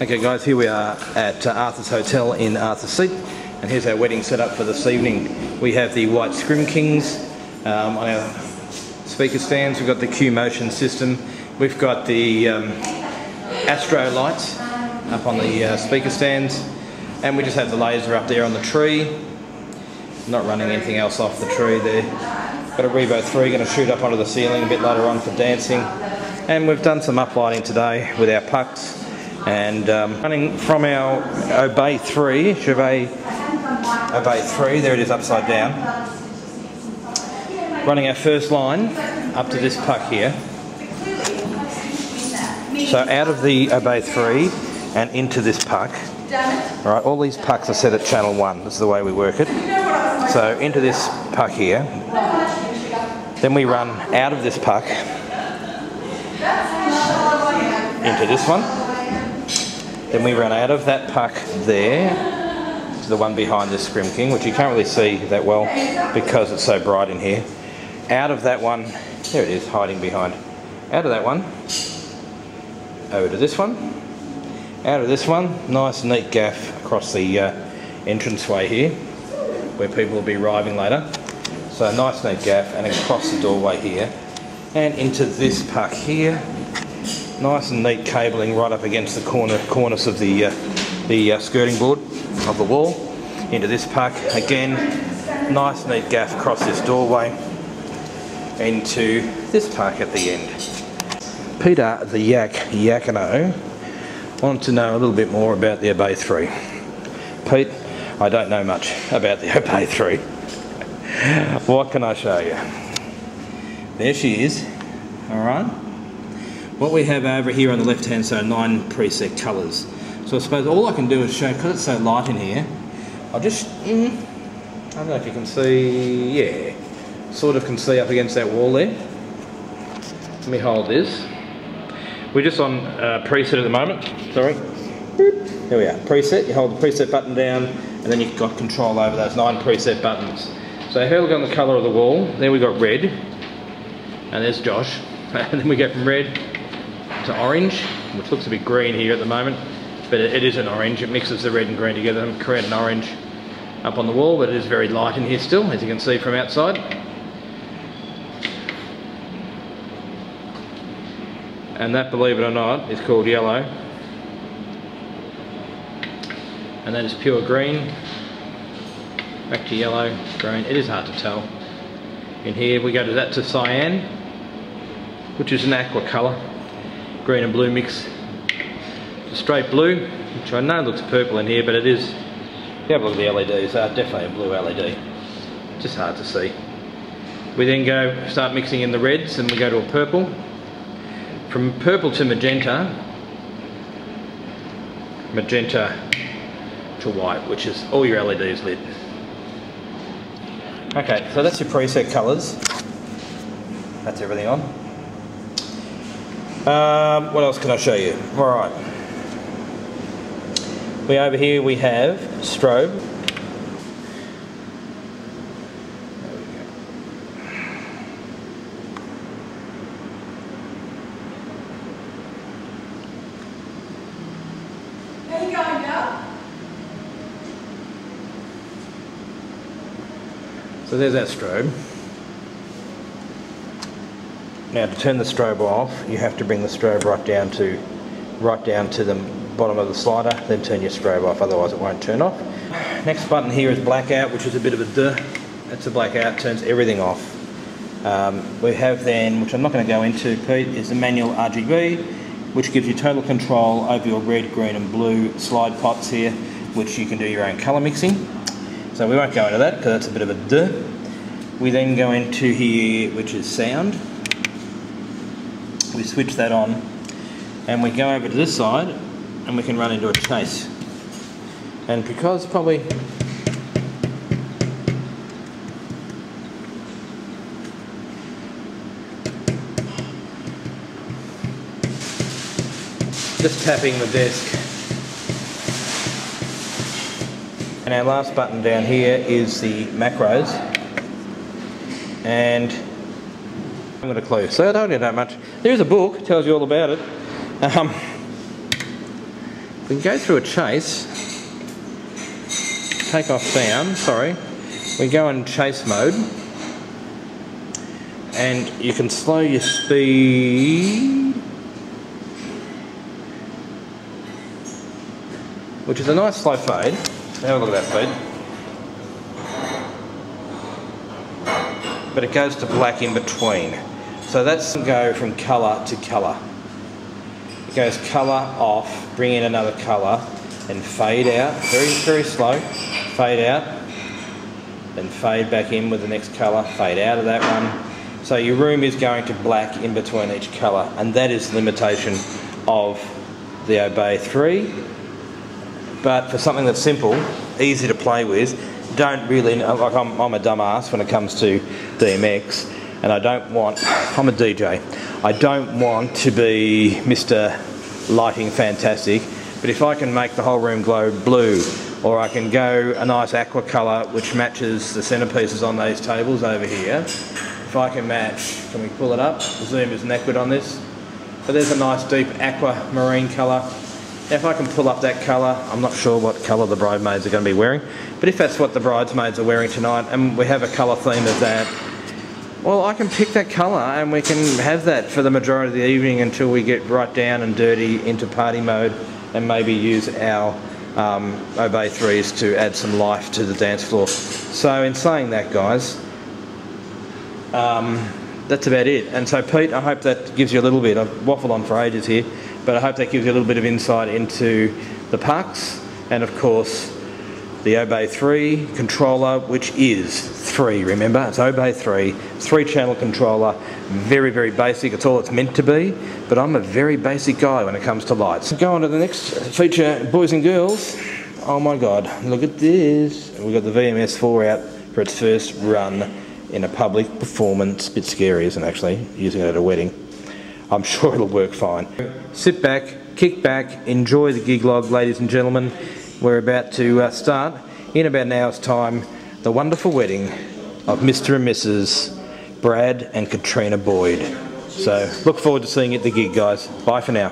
Okay guys, here we are at Arthur's Hotel in Arthur's Seat, and here's our wedding setup for this evening. We have the white Scrim Kings on our speaker stands. We've got the Q Motion system. We've got the Astro lights up on the speaker stands, and we just have the laser up there on the tree. Not running anything else off the tree there. Got a Revo 3 going to shoot up onto the ceiling a bit later on for dancing. And we've done some uplighting today with our pucks. And running from our Obey 3, Chauvet Obey 3, there it is upside down. Running our first line up to this puck here. So out of the Obey 3 and into this puck. Right, all these pucks are set at channel 1, this is the way we work it. So into this puck here. Then we run out of this puck into this one. Then we run out of that puck there to the one behind this Scrim King, which you can't really see that well because it's so bright in here. Out of that one, there it is, hiding behind. Out of that one, over to this one. Out of this one, nice neat gaff across the entranceway here, where people will be arriving later. So nice neat gaff, and across the doorway here. And into this puck here. Nice and neat cabling right up against the cornice of the skirting board of the wall. Into this puck again, nice neat gaff across this doorway. Into this puck at the end. Peter the Yakino wanted to know a little bit more about the Obey 3. Pete, I don't know much about the Obey 3. What can I show you? There she is. Alright. What we have over here on the left hand side, 9 preset colours. So I suppose all I can do is show, because it's so light in here, I'll just, I don't know if you can see, yeah, sort of can see up against that wall there. Let me hold this. We're just on preset at the moment, sorry. There we are, preset. You hold the preset button down and then you've got control over those 9 preset buttons. So if you look on the colour of the wall, there we got red, and there's Josh. And then we go from red to orange, which looks a bit green here at the moment, but it is an orange. It mixes the red and green together and create an orange up on the wall, but it is very light in here still, as you can see from outside. And that, believe it or not, is called yellow. And that is pure green. Back to yellow, green. It is hard to tell. In here we go to cyan, which is an aqua colour. Green and blue mix. The straight blue, which I know looks purple in here, but it is. If you have a look at the LEDs, they are definitely a blue LED. Just hard to see. We then start mixing in the reds, and we go to a purple. From purple to magenta, magenta to white, which is all your LEDs lit. Okay, so that's your preset colours. That's everything on. What else can I show you? Alright. Over here we have strobe. There you go, girl. So there's our strobe. Now to turn the strobe off, you have to bring the strobe right down to the bottom of the slider, then turn your strobe off, otherwise it won't turn off. Next button here is blackout, which is a bit of a duh. That's a blackout, turns everything off. We have then, which I'm not going to go into, Pete, is the manual RGB, which gives you total control over your red, green and blue slide pots here, which you can do your own colour mixing. So we won't go into that because that's a bit of a duh. We then go into here, which is sound. We switch that on and we go over to this side and we can run into a chase. And because probably just tapping the desk. And our last button down here is the macros. And I'm going to clue. So I don't know that much. There is a book, tells you all about it. We can go through a chase. Take off down, sorry. We go in chase mode. And you can slow your speed, which is a nice slow fade. Have a look at that fade. But it goes to black in between. So that's go from colour to colour. It goes colour off, bring in another colour, and fade out, very, very slow. Fade out, then fade back in with the next colour, fade out of that one. So your room is going to black in between each colour, and that is the limitation of the Obey 3. But for something that's simple, easy to play with, don't really, like I'm a dumb ass when it comes to DMX, and I don't want, I'm a DJ, I don't want to be Mr. Lighting Fantastic, but if I can make the whole room glow blue, or I can go a nice aqua colour which matches the centerpieces on those tables over here. If I can match, can we pull it up? The zoom isn't that good on this. But there's a nice deep aqua marine colour. Now if I can pull up that colour, I'm not sure what colour the bridesmaids are going to be wearing, but if that's what the bridesmaids are wearing tonight and we have a colour theme of that, well, I can pick that colour and we can have that for the majority of the evening until we get right down and dirty into party mode and maybe use our Obey 3s to add some life to the dance floor. So in saying that, guys, that's about it. And so Pete, I hope that gives you a little bit, I've waffled on for ages here, but I hope that gives you a little bit of insight into the pucks and of course the Obey 3 controller, which is 3, remember, it's Obey 3, 3-channel controller, very, very basic, it's all it's meant to be, but I'm a very basic guy when it comes to lights. Go on to the next feature, boys and girls. Oh my God, look at this. We've got the VMS4 out for its first run in a public performance. A bit scary, isn't it, actually, using it at a wedding. I'm sure it'll work fine. Sit back, kick back, enjoy the gig log, ladies and gentlemen. We're about to start, in about an hour's time, the wonderful wedding of Mr. and Mrs. Brad and Katrina Boyd. So look forward to seeing you at the gig, guys. Bye for now.